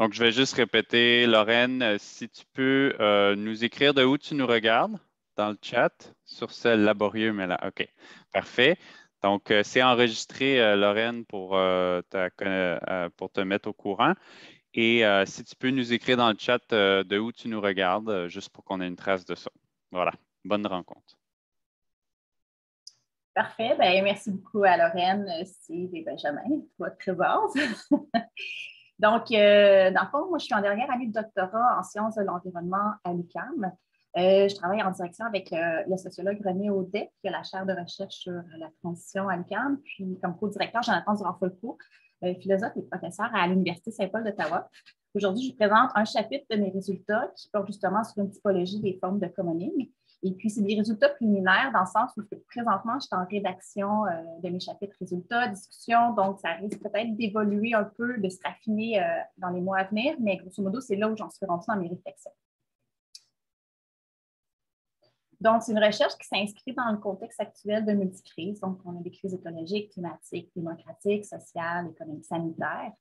Donc, je vais juste répéter, Lorraine, si tu peux nous écrire de où tu nous regardes dans le chat sur ce laborieux, mais là, OK, parfait. Donc, c'est enregistré, Lorraine, pour te mettre au courant. Et si tu peux nous écrire dans le chat de où tu nous regardes, juste pour qu'on ait une trace de ça. Voilà, bonne rencontre. Parfait. Ben, merci beaucoup à Lorraine, Steve et Benjamin pour votre présence. Donc, dans le fond, moi, je suis en dernière année de doctorat en sciences de l'environnement à l'UQAM. Je travaille en direction avec le sociologue René Audet, qui a la chaire de recherche sur la transition à l'UQAM, puis comme co-directeur, Jonathan Durand-Folco, philosophe et professeur à l'Université Saint-Paul d'Ottawa. Aujourd'hui, je vous présente un chapitre de mes résultats qui porte justement sur une typologie des formes de commoning. Et puis, c'est des résultats préliminaires dans le sens où présentement, je suis en rédaction de mes chapitres résultats, discussions, donc ça risque peut-être d'évoluer un peu, de se raffiner dans les mois à venir, mais grosso modo, c'est là où j'en suis rendue dans mes réflexions. Donc, c'est une recherche qui s'inscrit dans le contexte actuel de multicrises. Donc, on a des crises écologiques, climatiques, démocratiques, sociales, économiques, sanitaires.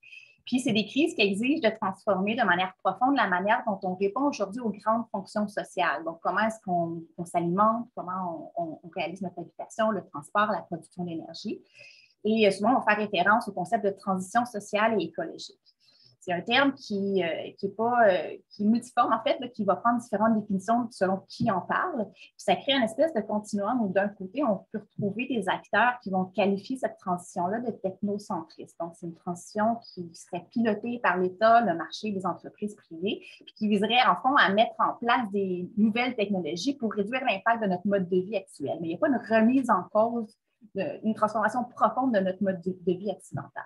Puis, c'est des crises qui exigent de transformer de manière profonde la manière dont on répond aujourd'hui aux grandes fonctions sociales. Donc, comment est-ce qu'on s'alimente, comment on réalise notre habitation, le transport, la production d'énergie. Et souvent, on va faire référence au concept de transition sociale et écologique. C'est un terme qui est multiforme, en fait, là, qui va prendre différentes définitions selon qui en parle. Puis ça crée une espèce de continuum où, d'un côté, on peut retrouver des acteurs qui vont qualifier cette transition-là de technocentriste. Donc, c'est une transition qui serait pilotée par l'État, le marché, les entreprises privées, puis qui viserait, en fond, à mettre en place des nouvelles technologies pour réduire l'impact de notre mode de vie actuel. Mais il n'y a pas une remise en cause, une transformation profonde de notre mode de vie occidental.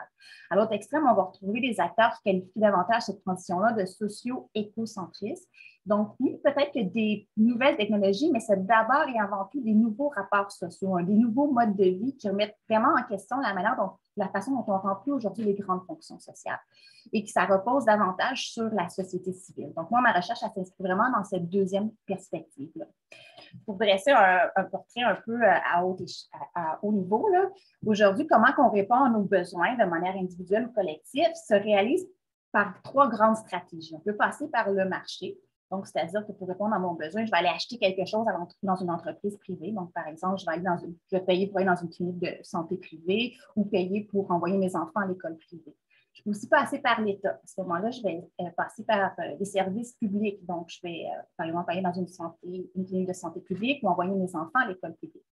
À l'autre extrême, on va retrouver des acteurs qui qualifient davantage cette transition-là de socio-écocentristes. Donc, oui, peut-être que des nouvelles technologies, mais c'est d'abord et avant tout des nouveaux rapports sociaux, des nouveaux modes de vie qui remettent vraiment en question la façon dont on remplit aujourd'hui les grandes fonctions sociales et que ça repose davantage sur la société civile. Donc, moi, ma recherche, elle s'inscrit vraiment dans cette deuxième perspective-là. Pour dresser un portrait un peu à haut niveau, aujourd'hui, comment on répond à nos besoins de manière individuelle ou collective se réalise par trois grandes stratégies. On peut passer par le marché. Donc, c'est-à-dire que pour répondre à mon besoin, je vais aller acheter quelque chose dans une entreprise privée. Donc, par exemple, je vais payer pour aller dans une clinique de santé privée ou payer pour envoyer mes enfants à l'école privée. Je peux aussi passer par l'État. À ce moment-là, je vais passer par les services publics. Donc, je vais, par exemple, aller dans une clinique de santé publique ou envoyer mes enfants à l'école publique.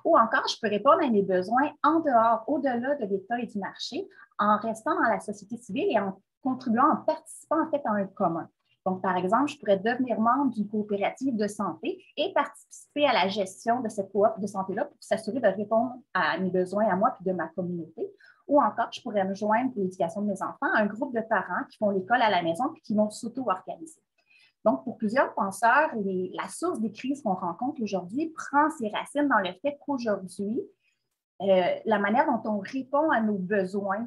Ou encore, je peux répondre à mes besoins en dehors, au-delà de l'État et du marché, en restant dans la société civile et en contribuant, en participant en fait à un commun. Donc, par exemple, je pourrais devenir membre d'une coopérative de santé et participer à la gestion de cette coop de santé-là pour s'assurer de répondre à mes besoins à moi et de ma communauté. Ou encore, je pourrais me joindre pour l'éducation de mes enfants à un groupe de parents qui font l'école à la maison et qui vont s'auto-organiser. Donc, pour plusieurs penseurs, la source des crises qu'on rencontre aujourd'hui prend ses racines dans le fait qu'aujourd'hui, la manière dont on répond à nos besoins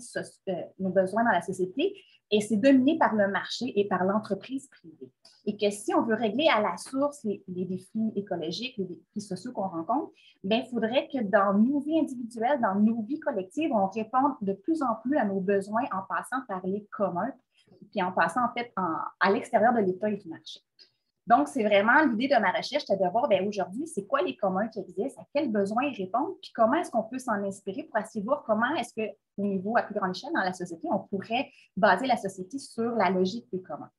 dans la société, et c'est dominé par le marché et par l'entreprise privée. Et que si on veut régler à la source les défis écologiques, les défis sociaux qu'on rencontre, bien, il faudrait que dans nos vies individuelles, dans nos vies collectives, on réponde de plus en plus à nos besoins en passant par les communs, puis en passant en fait à l'extérieur de l'État et du marché. Donc, c'est vraiment l'idée de ma recherche, c'est de voir bien, aujourd'hui, c'est quoi les communs qui existent, à quels besoins ils répondent, puis comment est-ce qu'on peut s'en inspirer pour essayer de voir comment est-ce qu'au niveau à plus grande échelle dans la société, on pourrait baser la société sur la logique des communs.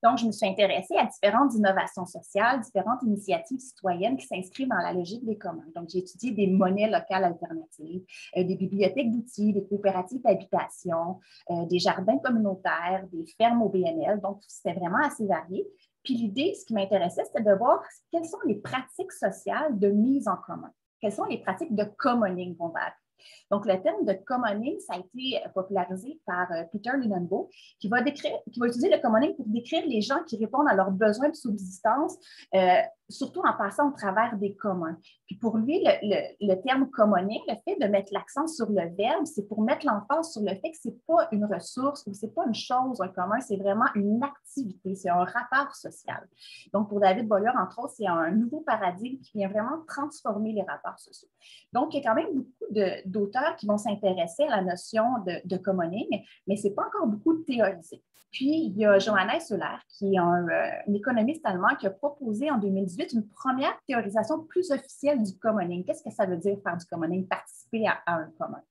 Donc, je me suis intéressée à différentes innovations sociales, différentes initiatives citoyennes qui s'inscrivent dans la logique des communs. Donc, j'ai étudié des monnaies locales alternatives, des bibliothèques d'outils, des coopératives d'habitation, des jardins communautaires, des fermes au BNL. Donc, c'était vraiment assez varié. Puis l'idée, ce qui m'intéressait, c'était de voir quelles sont les pratiques sociales de mise en commun. Quelles sont les pratiques de commoning qu'on va appeler. Donc, le terme de commoning, ça a été popularisé par Peter Linenbaugh, qui va utiliser le commoning pour décrire les gens qui répondent à leurs besoins de subsistance surtout en passant au travers des communs. Puis pour lui, le terme commoning, le fait de mettre l'accent sur le verbe, c'est pour mettre l'emphase sur le fait que ce n'est pas une ressource ou ce n'est pas une chose, un commun, c'est vraiment une activité, c'est un rapport social. Donc pour David Boiler, entre autres, c'est un nouveau paradigme qui vient vraiment transformer les rapports sociaux. Donc il y a quand même beaucoup d'auteurs qui vont s'intéresser à la notion de commoning, mais ce n'est pas encore beaucoup théorisé. Puis, il y a Johannes Euler, qui est un économiste allemand, qui a proposé en 2018 une première théorisation plus officielle du commoning. Qu'est-ce que ça veut dire faire du commoning, participer à un commun?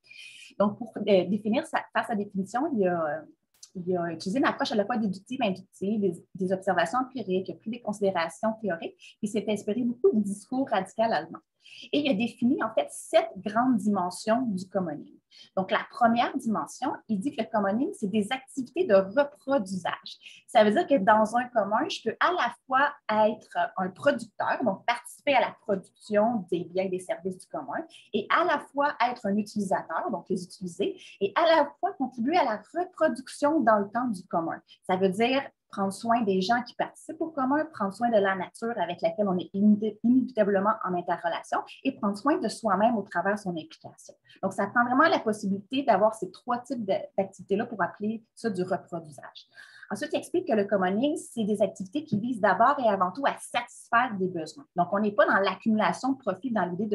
Donc, pour définir faire sa définition, il a utilisé une approche à la fois déductive et inductive, des observations empiriques, il a pris des considérations théoriques, puis il s'est inspiré beaucoup du discours radical allemand. Et il a défini en fait 7 grandes dimensions du commoning. Donc, la première dimension, il dit que le commoning, c'est des activités de reproduisage. Ça veut dire que dans un commun, je peux à la fois être un producteur, donc participer à la production des biens et des services du commun, et à la fois être un utilisateur, donc les utiliser, et à la fois contribuer à la reproduction dans le temps du commun. Ça veut dire prendre soin des gens qui participent au commun, prendre soin de la nature avec laquelle on est inévitablement en interrelation et prendre soin de soi-même au travers de son implication. Donc, ça prend vraiment la possibilité d'avoir ces 3 types d'activités-là pour appeler ça du reproduisage. Ensuite, il explique que le commoning, c'est des activités qui visent d'abord et avant tout à satisfaire des besoins. Donc, on n'est pas dans l'accumulation de profits, dans l'idée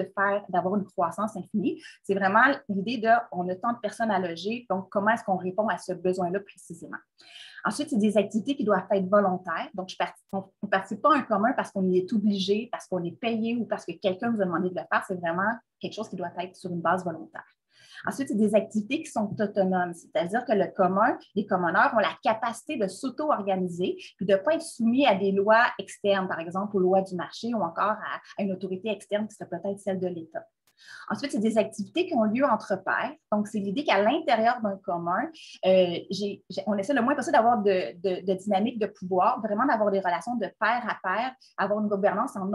d'avoir une croissance infinie. C'est vraiment l'idée de, on a tant de personnes à loger, donc comment est-ce qu'on répond à ce besoin-là précisément. Ensuite, c'est des activités qui doivent être volontaires. Donc, on ne participe pas à un commun parce qu'on y est obligé, parce qu'on est payé ou parce que quelqu'un nous a demandé de le faire. C'est vraiment quelque chose qui doit être sur une base volontaire. Ensuite, c'est des activités qui sont autonomes, c'est-à-dire que le commun, les commoneurs ont la capacité de s'auto-organiser et de ne pas être soumis à des lois externes, par exemple aux lois du marché ou encore à une autorité externe qui serait peut-être celle de l'État. Ensuite, c'est des activités qui ont lieu entre pairs. Donc, c'est l'idée qu'à l'intérieur d'un commun, on essaie le moins possible d'avoir de dynamique de pouvoir, vraiment d'avoir des relations de pair à pair, avoir une gouvernance en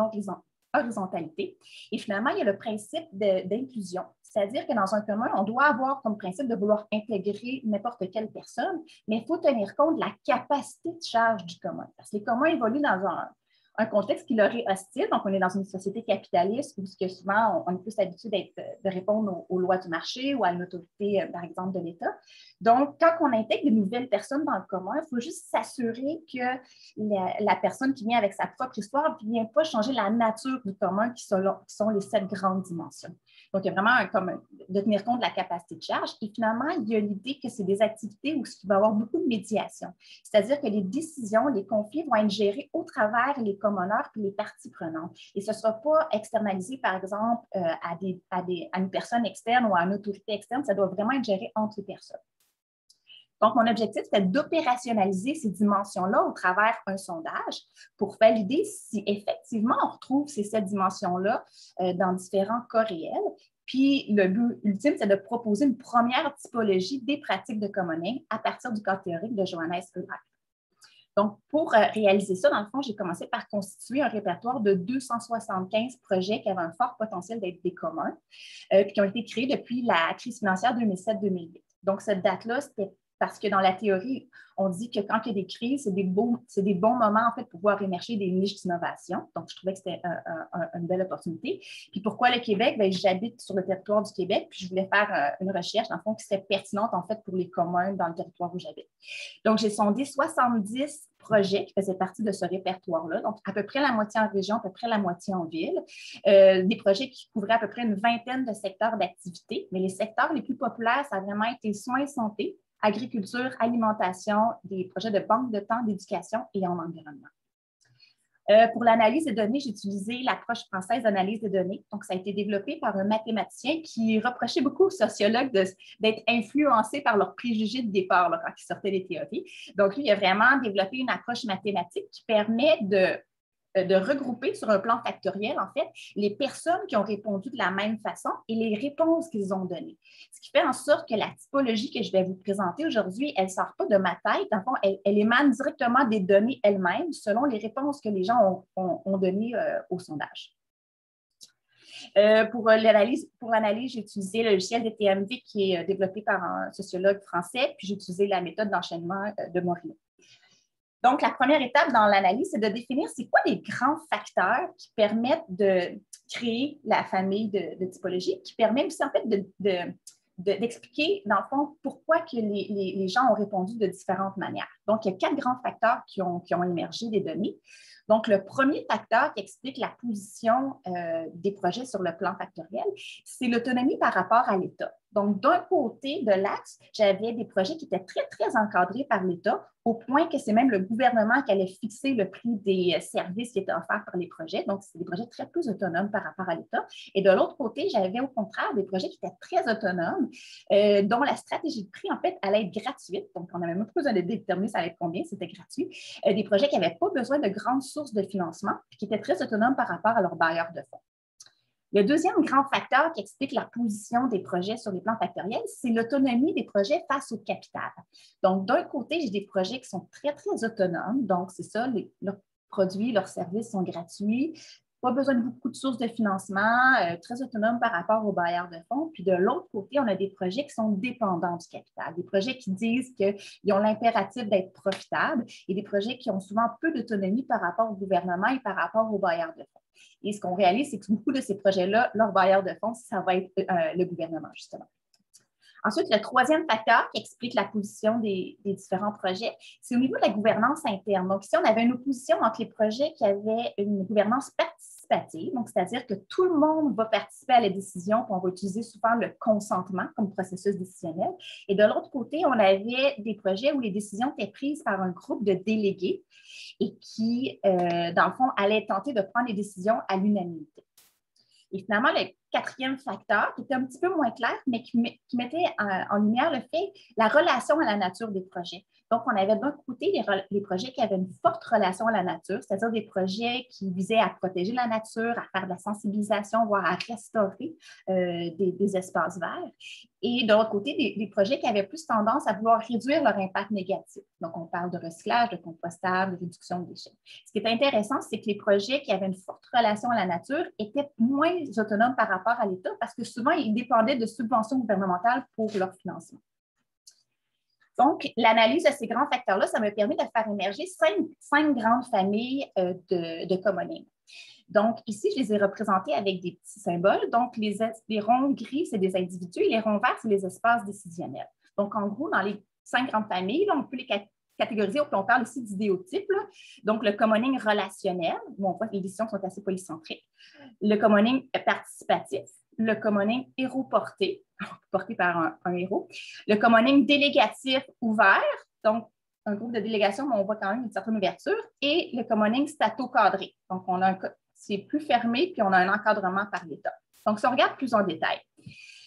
horizontalité. Et finalement, il y a le principe d'inclusion. C'est-à-dire que dans un commun, on doit avoir comme principe de vouloir intégrer n'importe quelle personne, mais il faut tenir compte de la capacité de charge du commun. Parce que les communs évoluent dans un contexte qui leur est hostile. Donc, on est dans une société capitaliste où souvent, on est plus habitué de répondre aux lois du marché ou à une autorité, par exemple, de l'État. Donc, quand on intègre de nouvelles personnes dans le commun, il faut juste s'assurer que la personne qui vient avec sa propre histoire ne vient pas changer la nature du commun qui sont les 7 grandes dimensions. Donc, il y a vraiment de tenir compte de la capacité de charge. Et finalement, il y a l'idée que c'est des activités où il va y avoir beaucoup de médiation. C'est-à-dire que les décisions, les conflits vont être gérés au travers les commoneurs et les parties prenantes. Et ce ne sera pas externalisé, par exemple, à une personne externe ou à une autorité externe. Ça doit vraiment être géré entre les personnes. Donc, mon objectif, c'était d'opérationnaliser ces dimensions-là au travers d'un sondage pour valider si effectivement on retrouve ces 7 dimensions-là dans différents cas réels. Puis, le but ultime, c'est de proposer une première typologie des pratiques de commoning à partir du cas théorique de Johannes Euler. Donc, pour réaliser ça, dans le fond, j'ai commencé par constituer un répertoire de 275 projets qui avaient un fort potentiel d'être des communs, puis qui ont été créés depuis la crise financière 2007-2008. Donc, cette date-là, c'était parce que dans la théorie, on dit que quand il y a des crises, c'est des bons moments en fait, pour pouvoir émerger des niches d'innovation. Donc, je trouvais que c'était une belle opportunité. Puis pourquoi le Québec? Bien, j'habite sur le territoire du Québec, puis je voulais faire une recherche, dans le fond, qui serait pertinente en fait pour les communs dans le territoire où j'habite. Donc, j'ai sondé 70 projets qui faisaient partie de ce répertoire-là. Donc, à peu près la moitié en région, à peu près la moitié en ville. Des projets qui couvraient à peu près une vingtaine de secteurs d'activité. Mais les secteurs les plus populaires, ça a vraiment été soins et santé, agriculture, alimentation, des projets de banque de temps, d'éducation et en environnement. Pour l'analyse des données, j'ai utilisé l'approche française d'analyse des données. Donc, ça a été développé par un mathématicien qui reprochait beaucoup aux sociologues d'être influencés par leurs préjugés de départ là, quand ils sortaient des théories. Donc, lui, il a vraiment développé une approche mathématique qui permet de regrouper sur un plan factoriel, en fait, les personnes qui ont répondu de la même façon et les réponses qu'ils ont données. Ce qui fait en sorte que la typologie que je vais vous présenter aujourd'hui, elle ne sort pas de ma tête. En fond, elle émane directement des données elles-mêmes selon les réponses que les gens ont données au sondage. Pour l'analyse, j'ai utilisé le logiciel DTMV qui est développé par un sociologue français, puis j'ai utilisé la méthode d'enchaînement de Morino. Donc, la première étape dans l'analyse, c'est de définir c'est quoi les grands facteurs qui permettent de créer la famille de typologie, qui permettent aussi en fait d'expliquer, dans le fond, pourquoi que les gens ont répondu de différentes manières. Donc, il y a 4 grands facteurs qui ont émergé des données. Donc, le premier facteur qui explique la position des projets sur le plan factoriel, c'est l'autonomie par rapport à l'État. Donc, d'un côté de l'axe, j'avais des projets qui étaient très, très encadrés par l'État, au point que c'est même le gouvernement qui allait fixer le prix des services qui étaient offerts par les projets. Donc, c'est des projets très peu autonomes par rapport à l'État. Et de l'autre côté, j'avais au contraire des projets qui étaient très autonomes, dont la stratégie de prix, en fait, allait être gratuite. Donc, on n'avait même pas besoin de déterminer ça allait être combien, c'était gratuit. Des projets qui n'avaient pas besoin de grandes sources de financement, puis qui étaient très autonomes par rapport à leurs bailleurs de fonds. Le deuxième grand facteur qui explique la position des projets sur les plans factoriels, c'est l'autonomie des projets face au capital. Donc, d'un côté, j'ai des projets qui sont très, très autonomes. Donc, c'est ça, leurs produits, leurs services sont gratuits. Pas besoin de beaucoup de sources de financement, très autonomes par rapport aux bailleurs de fonds. Puis de l'autre côté, on a des projets qui sont dépendants du capital, des projets qui disent qu'ils ont l'impératif d'être profitables et des projets qui ont souvent peu d'autonomie par rapport au gouvernement et par rapport aux bailleurs de fonds. Et ce qu'on réalise, c'est que beaucoup de ces projets-là, leur bailleur de fonds, ça va être le gouvernement, justement. Ensuite, le troisième facteur qui explique la position des différents projets, c'est au niveau de la gouvernance interne. Donc, ici, on avait une opposition entre les projets qui avaient une gouvernance participative, donc c'est-à-dire que tout le monde va participer à la décision, puis on va utiliser souvent le consentement comme processus décisionnel. Et de l'autre côté, on avait des projets où les décisions étaient prises par un groupe de délégués et qui, dans le fond, allaient tenter de prendre les décisions à l'unanimité. Et finalement, le quatrième facteur, qui était un petit peu moins clair, mais qui mettait en lumière le fait, la relation à la nature des projets. Donc, on avait d'un côté les projets qui avaient une forte relation à la nature, c'est-à-dire des projets qui visaient à protéger la nature, à faire de la sensibilisation, voire à restaurer des espaces verts. Et de l'autre côté, des projets qui avaient plus tendance à vouloir réduire leur impact négatif. Donc, on parle de recyclage, de compostage, de réduction de déchets. Ce qui est intéressant, c'est que les projets qui avaient une forte relation à la nature étaient moins autonomes par rapport à l'État parce que souvent, ils dépendaient de subventions gouvernementales pour leur financement. Donc, l'analyse de ces grands facteurs-là, ça m'a permis de faire émerger cinq grandes familles de commoning. Donc, ici, je les ai représentés avec des petits symboles. Donc, les ronds gris, c'est des individus et les ronds verts, c'est les espaces décisionnels. Donc, en gros, dans les 5 grandes familles, là, on peut les catégoriser, on parle ici d'idéotypes. Donc, le commoning relationnel, où on voit que les décisions sont assez polycentriques. Le commoning participatif, le commoning héros-porté, porté par un héros. Le commoning délégatif ouvert, donc un groupe de délégation, mais on voit quand même une certaine ouverture. Et le commoning stato-cadré. Donc, c'est plus fermé, puis on a un encadrement par l'État. Donc, si on regarde plus en détail,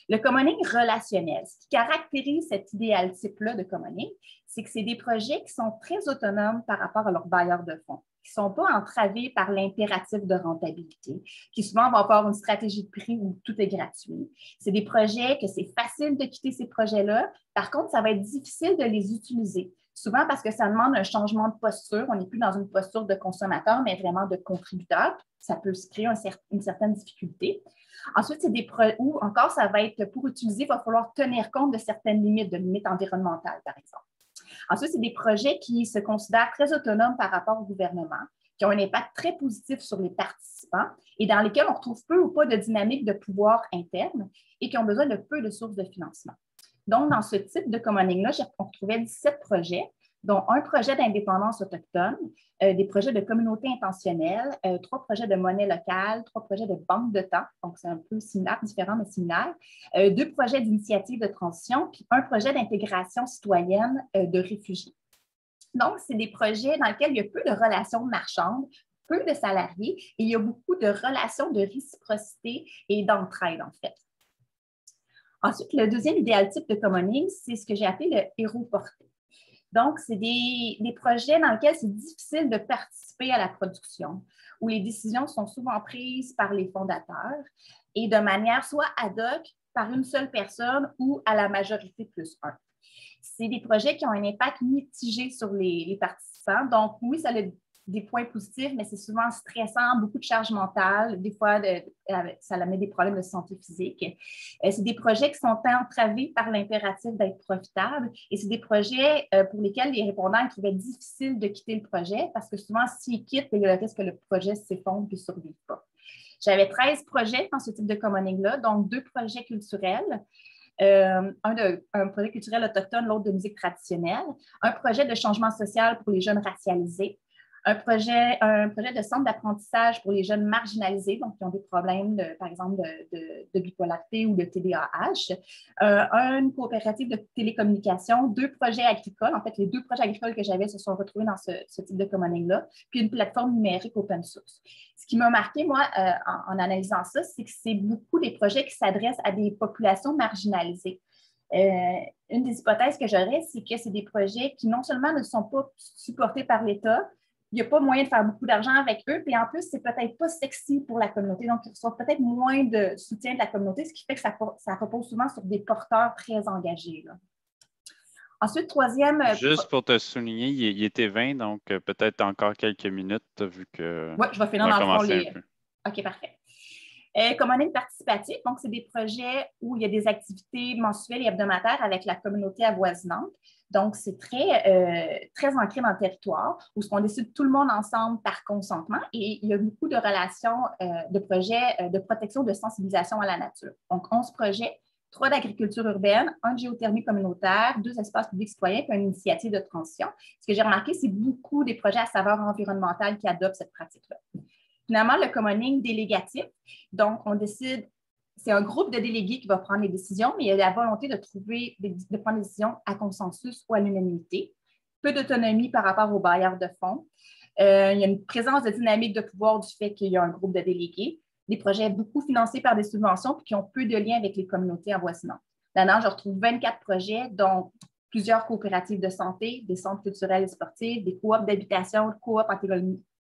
le commoning relationnel, ce qui caractérise cet idéal type-là de commoning, c'est que c'est des projets qui sont très autonomes par rapport à leurs bailleurs de fonds, qui ne sont pas entravés par l'impératif de rentabilité, qui souvent vont avoir une stratégie de prix où tout est gratuit. C'est des projets que c'est facile de quitter ces projets-là. Par contre, ça va être difficile de les utiliser. Souvent parce que ça demande un changement de posture. On n'est plus dans une posture de consommateur, mais vraiment de contributeur. Ça peut se créer une certaine difficulté. Ensuite, c'est des projets où encore, ça va être pour utiliser, il va falloir tenir compte de certaines limites, de limites environnementales, par exemple. Ensuite, c'est des projets qui se considèrent très autonomes par rapport au gouvernement, qui ont un impact très positif sur les participants et dans lesquels on retrouve peu ou pas de dynamique de pouvoir interne et qui ont besoin de peu de sources de financement. Donc, dans ce type de commoning-là, on retrouvait 17 projets, dont un projet d'indépendance autochtone, des projets de communauté intentionnelle, 3 projets de monnaie locale, 3 projets de banque de temps, donc c'est un peu similaire, différent mais similaire, 2 projets d'initiative de transition, puis un projet d'intégration citoyenne de réfugiés. Donc, c'est des projets dans lesquels il y a peu de relations marchandes, peu de salariés, et il y a beaucoup de relations de réciprocité et d'entraide, en fait. Ensuite, le deuxième idéal type de commoning, c'est ce que j'ai appelé le héros porté. Donc, c'est des projets dans lesquels c'est difficile de participer à la production, où les décisions sont souvent prises par les fondateurs et de manière soit ad hoc par une seule personne ou à la majorité plus un. C'est des projets qui ont un impact mitigé sur les participants. Donc, oui, ça a des points positifs, mais c'est souvent stressant, beaucoup de charge mentale. Des fois, ça amène des problèmes de santé physique. C'est des projets qui sont entravés par l'impératif d'être profitables et c'est des projets pour lesquels les répondants trouvaient difficile de quitter le projet parce que souvent, s'ils quittent, il y a le risque que le projet s'effondre et ne survive pas. J'avais 13 projets dans ce type de commoning-là, donc 2 projets culturels. Un projet culturel autochtone, l'autre de musique traditionnelle, un projet de changement social pour les jeunes racialisés, un projet de centre d'apprentissage pour les jeunes marginalisés, donc qui ont des problèmes, par exemple, de bipolarité ou de TDAH, une coopérative de télécommunication, 2 projets agricoles. En fait, les 2 projets agricoles que j'avais se sont retrouvés dans ce type de commoning-là, puis une plateforme numérique open source. Ce qui m'a marqué, moi, en analysant ça, c'est que c'est beaucoup des projets qui s'adressent à des populations marginalisées. Une des hypothèses que j'aurais, c'est que c'est des projets qui non seulement ne sont pas supportés par l'État, il n'y a pas moyen de faire beaucoup d'argent avec eux, puis en plus, c'est peut-être pas sexy pour la communauté, donc ils reçoivent peut-être moins de soutien de la communauté, ce qui fait que ça repose souvent sur des porteurs très engagés, là. Ensuite, troisième... Juste pour te souligner, il était 20, donc peut-être encore quelques minutes, vu que... Oui, je vais finir dans le fond les... OK, parfait. Commoning participatif, donc c'est des projets où il y a des activités mensuelles et hebdomadaires avec la communauté avoisinante. Donc, c'est très ancré dans le territoire où on décide tout le monde ensemble par consentement et il y a beaucoup de relations, de projets de protection, de sensibilisation à la nature. Donc, 11 projets, 3 d'agriculture urbaine, 1 de géothermie communautaire, 2 espaces publics citoyens et une initiative de transition. Ce que j'ai remarqué, c'est beaucoup des projets à saveur environnementale qui adoptent cette pratique-là. Finalement, le commoning délégatif, donc on décide, c'est un groupe de délégués qui va prendre les décisions, mais il y a la volonté de prendre des décisions à consensus ou à l'unanimité. Peu d'autonomie par rapport aux bailleurs de fonds. Il y a une présence de dynamique de pouvoir du fait qu'il y a un groupe de délégués. Des projets beaucoup financés par des subventions puis qui ont peu de liens avec les communautés avoisinantes. Là-dedans, je retrouve 24 projets, dont plusieurs coopératives de santé, des centres culturels et sportifs, des coops d'habitation, coops en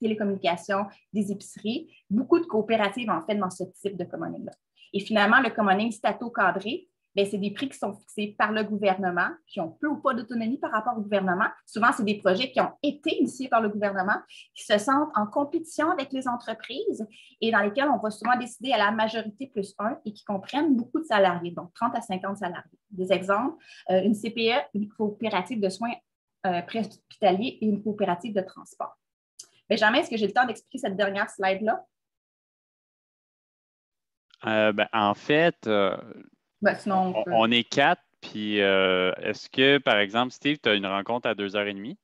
télécommunications, des épiceries, beaucoup de coopératives, en fait, dans ce type de commoning-là. Et finalement, le commoning stato-cadré, c'est des prix qui sont fixés par le gouvernement, qui ont peu ou pas d'autonomie par rapport au gouvernement. Souvent, c'est des projets qui ont été initiés par le gouvernement, qui se sentent en compétition avec les entreprises et dans lesquels on va souvent décider à la majorité plus 1 et qui comprennent beaucoup de salariés, donc 30 à 50 salariés. Des exemples, une CPE, une coopérative de soins préhospitaliers et une coopérative de transport. Benjamin, est-ce que j'ai le temps d'expliquer cette dernière slide-là? En fait, sinon, on est 4, puis est-ce que, par exemple, Steve, tu as une rencontre à 2h30?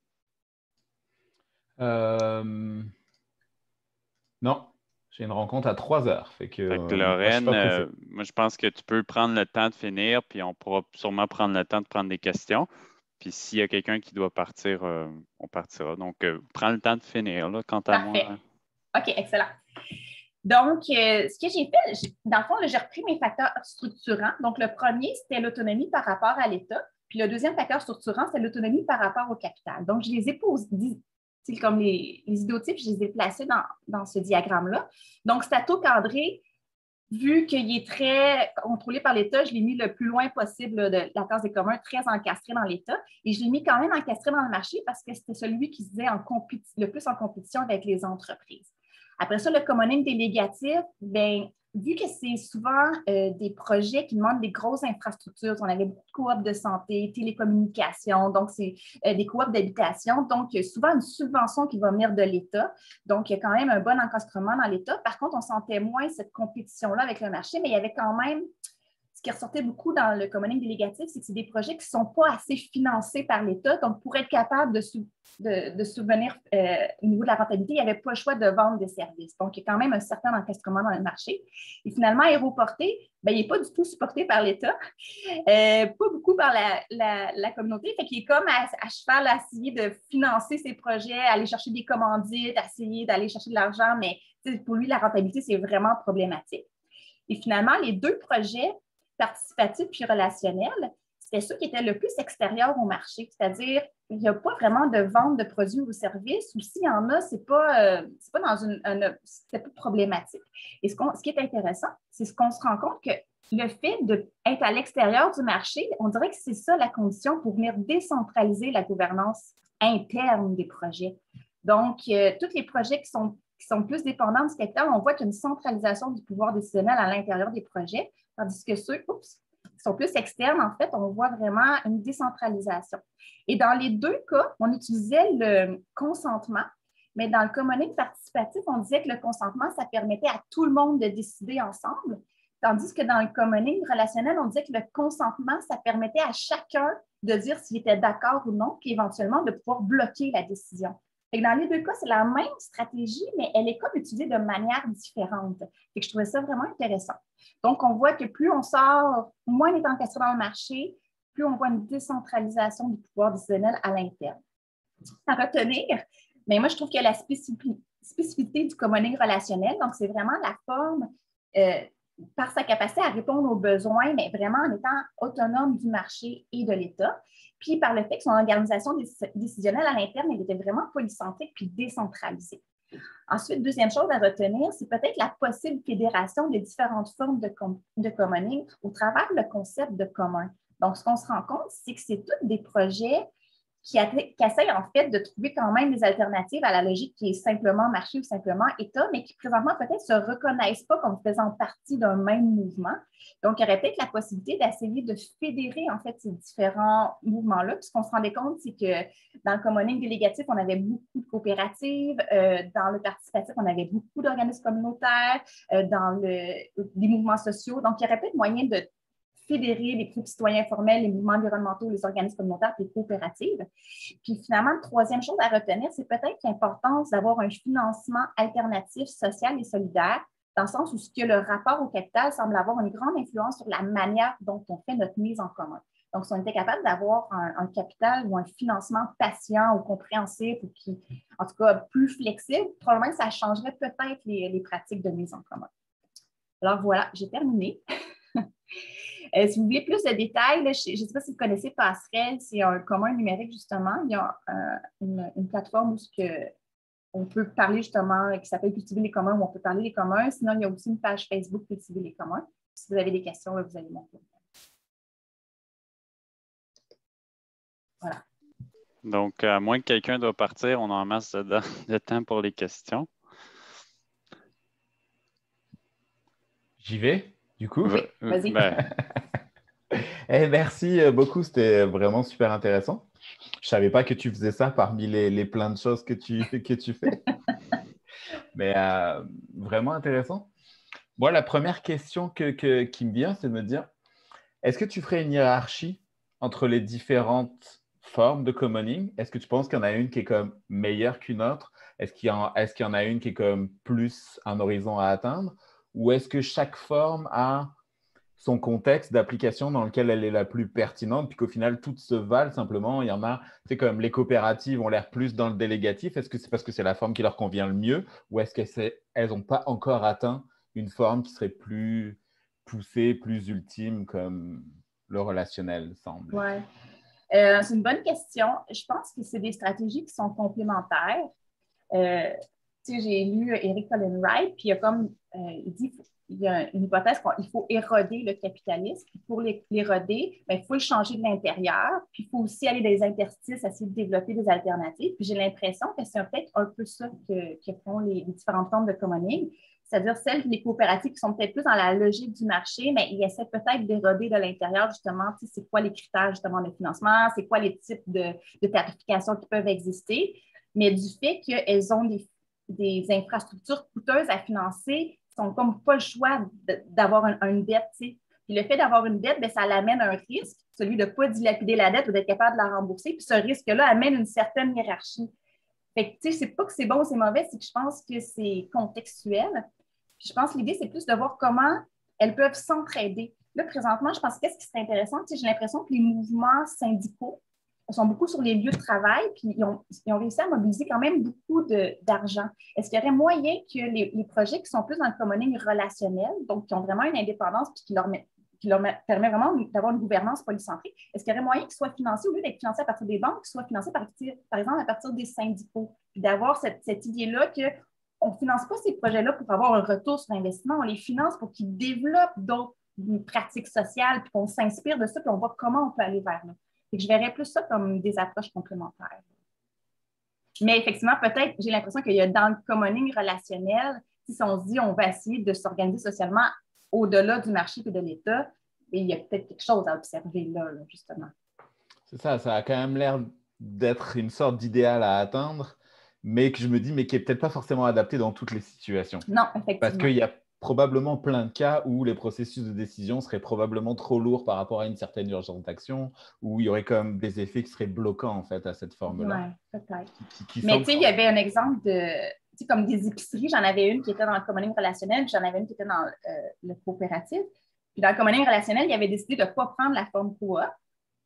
Non, j'ai une rencontre à 3h. Fait que Lorraine, moi, je pense que tu peux prendre le temps de finir, puis on pourra sûrement prendre le temps de prendre des questions. Puis s'il y a quelqu'un qui doit partir, on partira. Donc, prends le temps de finir, là, quant à Parfait. moi. OK, excellent. Donc, ce que j'ai fait, dans le fond, j'ai repris mes facteurs structurants. Donc, le premier, c'était l'autonomie par rapport à l'État. Puis le deuxième facteur structurant, c'est l'autonomie par rapport au capital. Donc, je les ai posés, comme les idéotypes, je les ai placés dans ce diagramme-là. Donc, stato-cadré, vu qu'il est très contrôlé par l'État, je l'ai mis le plus loin possible de la case des communs, très encastré dans l'État. Et je l'ai mis quand même encastré dans le marché parce que c'était celui qui se disait le plus en compétition avec les entreprises. Après ça, le commoning délégatif, vu que c'est souvent des projets qui demandent des grosses infrastructures, on avait beaucoup de coops de santé, télécommunications, donc c'est des coops d'habitation, donc il y a souvent une subvention qui va venir de l'État, donc il y a quand même un bon encastrement dans l'État. Par contre, on sentait moins cette compétition-là avec le marché, mais il y avait quand même, ce qui ressortait beaucoup dans le commoning délégatif, c'est que c'est des projets qui ne sont pas assez financés par l'État, donc pour être capable de subvenir au niveau de la rentabilité, il n'y avait pas le choix de vendre des services. Donc, il y a quand même un certain encastrement dans le marché. Et finalement, Aéroporté, il n'est pas du tout supporté par l'État, pas beaucoup par la communauté, fait qu'il est comme à cheval à essayer de financer ses projets, aller chercher des commandites, essayer d'aller chercher de l'argent, mais pour lui, la rentabilité, c'est vraiment problématique. Et finalement, les 2 projets participatifs puis relationnels, c'était ceux qui étaient le plus extérieurs au marché, c'est-à-dire il n'y a pas vraiment de vente de produits ou services, ou s'il y en a, c'est pas c'est pas problématique. Et ce qui est intéressant, c'est ce qu'on se rend compte que le fait d'être à l'extérieur du marché, on dirait que c'est ça la condition pour venir décentraliser la gouvernance interne des projets. Donc, tous les projets qui sont plus dépendants du capital, on voit qu'il y a une centralisation du pouvoir décisionnel à l'intérieur des projets, tandis que ceux qui sont plus externes, en fait, on voit vraiment une décentralisation. Et dans les deux cas, on utilisait le consentement, mais dans le commoning participatif, on disait que le consentement, ça permettait à tout le monde de décider ensemble, tandis que dans le commoning relationnel, on disait que le consentement, ça permettait à chacun de dire s'il était d'accord ou non, puis éventuellement de pouvoir bloquer la décision. Et dans les deux cas, c'est la même stratégie, mais elle est comme utilisée de manière différente. Et je trouvais ça vraiment intéressant. Donc, on voit que plus on sort, moins on est encastré dans le marché, plus on voit une décentralisation du pouvoir décisionnel à l'interne. À retenir, mais moi, je trouve que la spécificité du commoning relationnel, donc c'est vraiment la forme par sa capacité à répondre aux besoins, mais vraiment en étant autonome du marché et de l'État. Puis par le fait que son organisation décisionnelle à l'interne, elle était vraiment polycentrique puis décentralisée. Ensuite, deuxième chose à retenir, c'est peut-être la possible fédération des différentes formes de commoning au travers le concept de commun. Donc, ce qu'on se rend compte, c'est que c'est tous des projets qui essayent en fait de trouver quand même des alternatives à la logique qui est simplement marché ou simplement État, mais qui présentement peut-être ne se reconnaissent pas comme faisant partie d'un même mouvement. Donc, il y aurait peut-être la possibilité d'essayer de fédérer en fait ces différents mouvements-là. Puis ce qu'on se rendait compte, c'est que dans le commoning délégatif, on avait beaucoup de coopératives, dans le participatif, on avait beaucoup d'organismes communautaires, dans les mouvements sociaux. Donc, il y aurait peut-être moyen de fédérer les groupes citoyens informels, les mouvements environnementaux, les organismes communautaires, les coopératives. Puis finalement, la troisième chose à retenir, c'est peut-être l'importance d'avoir un financement alternatif, social et solidaire, dans le sens où ce que le rapport au capital semble avoir une grande influence sur la manière dont on fait notre mise en commun. Donc, si on était capable d'avoir un capital ou un financement patient ou compréhensible, ou qui, en tout cas, plus flexible, probablement que ça changerait peut-être les pratiques de mise en commun. Alors voilà, j'ai terminé. Si vous voulez plus de détails, là, je ne sais pas si vous connaissez Passerelle, c'est un commun numérique justement. Il y a une plateforme où on peut parler justement, qui s'appelle Cultiver les communs, où on peut parler des communs. Sinon, il y a aussi une page Facebook Cultiver les communs. Si vous avez des questions, là, vous allez mon courriel. Voilà. Donc, à moins que quelqu'un doit partir, on a en masse de temps pour les questions. J'y vais, du coup. Oui, vas-y. Merci beaucoup, c'était vraiment super intéressant. Je ne savais pas que tu faisais ça parmi les plein de choses que tu fais. Mais vraiment intéressant. Moi, la première question qui me vient, c'est de me dire, est-ce que tu ferais une hiérarchie entre les différentes formes de commoning? Est-ce que tu penses qu'il y en a une qui est comme meilleure qu'une autre? Est-ce qu'il y en a une qui est comme plus un horizon à atteindre? Ou est-ce que chaque forme a son contexte d'application dans lequel elle est la plus pertinente, puis qu'au final, toutes se valent simplement? Il y en a, c'est comme les coopératives ont l'air plus dans le délégatif. Est-ce que c'est parce que c'est la forme qui leur convient le mieux, ou est-ce qu'elles n'ont pas encore atteint une forme qui serait plus poussée, plus ultime, comme le relationnel semble? Ouais. C'est une bonne question. Je pense que c'est des stratégies qui sont complémentaires. J'ai lu Eric Colin Wright, puis il dit il y a une hypothèse qu'il faut éroder le capitalisme. Puis pour l'éroder, il faut le changer de l'intérieur. Puis il faut aussi aller dans les interstices, essayer de développer des alternatives. Puis j'ai l'impression que c'est peut-être un peu ça que font les différentes formes de commoning. C'est-à-dire les coopératives qui sont peut-être plus dans la logique du marché, mais ils essaient peut-être d'éroder de l'intérieur, justement, c'est quoi les critères, justement, de financement, c'est quoi les types de tarification qui peuvent exister. Mais du fait qu'elles ont des infrastructures coûteuses à financer, ils n'ont comme pas le choix d'avoir une dette. T'sais. Puis le fait d'avoir une dette, ça l'amène à un risque, celui de ne pas dilapider la dette ou d'être capable de la rembourser. Puis ce risque-là amène une certaine hiérarchie. Fait que, c'est pas que c'est bon ou c'est mauvais, c'est que je pense que c'est contextuel. Puis je pense que l'idée, c'est plus de voir comment elles peuvent s'entraider. Là, présentement, je pense qu'est-ce qui serait intéressant, j'ai l'impression que les mouvements syndicaux sont beaucoup sur les lieux de travail, puis ils ont réussi à mobiliser quand même beaucoup d'argent. Est-ce qu'il y aurait moyen que les projets qui sont plus dans le commoning relationnel, donc qui ont vraiment une indépendance, puis qui leur permet vraiment d'avoir une gouvernance polycentrique, est-ce qu'il y aurait moyen qu'ils soient financés, au lieu d'être financés à partir des banques, qu'ils soient financés par exemple à partir des syndicaux, puis d'avoir cette idée-là qu'on ne finance pas ces projets-là pour avoir un retour sur investissement, on les finance pour qu'ils développent d'autres pratiques sociales, puis qu'on s'inspire de ça, puis on voit comment on peut aller vers là. Et je verrais plus ça comme des approches complémentaires. Mais effectivement, peut-être, j'ai l'impression qu'il y a dans le commoning relationnel, si on se dit on va essayer de s'organiser socialement au-delà du marché et de l'État, et il y a peut-être quelque chose à observer là justement. C'est ça, ça a quand même l'air d'être une sorte d'idéal à atteindre, mais que je me dis, mais qui n'est peut-être pas forcément adapté dans toutes les situations. Non, Parce effectivement. qu'il y a probablement plein de cas où les processus de décision seraient probablement trop lourds par rapport à une certaine urgence d'action, où il y aurait quand même des effets qui seraient bloquants en fait à cette forme-là. Oui, peut-être. Qui Mais tu sais, il y avait un exemple de, tu sais, comme des épiceries, j'en avais une qui était dans le commoning relationnel, puis j'en avais une qui était dans le coopératif. Puis dans le commoning relationnel, ils avaient décidé de ne pas prendre la forme coop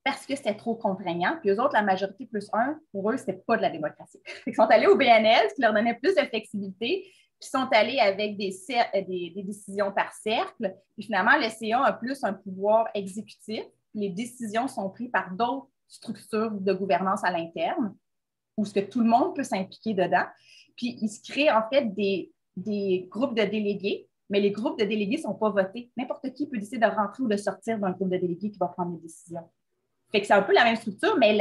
parce que c'était trop contraignant. Puis eux autres, la majorité plus un, pour eux, c'était pas de la démocratie. Ils sont allés au BNL, ce qui leur donnait plus de flexibilité, puis sont allés avec des décisions par cercle. Puis finalement, le CA a plus un pouvoir exécutif. Les décisions sont prises par d'autres structures de gouvernance à l'interne, où ce que tout le monde peut s'impliquer dedans. Puis il se crée en fait des groupes de délégués, mais les groupes de délégués ne sont pas votés. N'importe qui peut décider de rentrer ou de sortir d'un groupe de délégués qui va prendre les décisions. Fait que c'est un peu la même structure, mais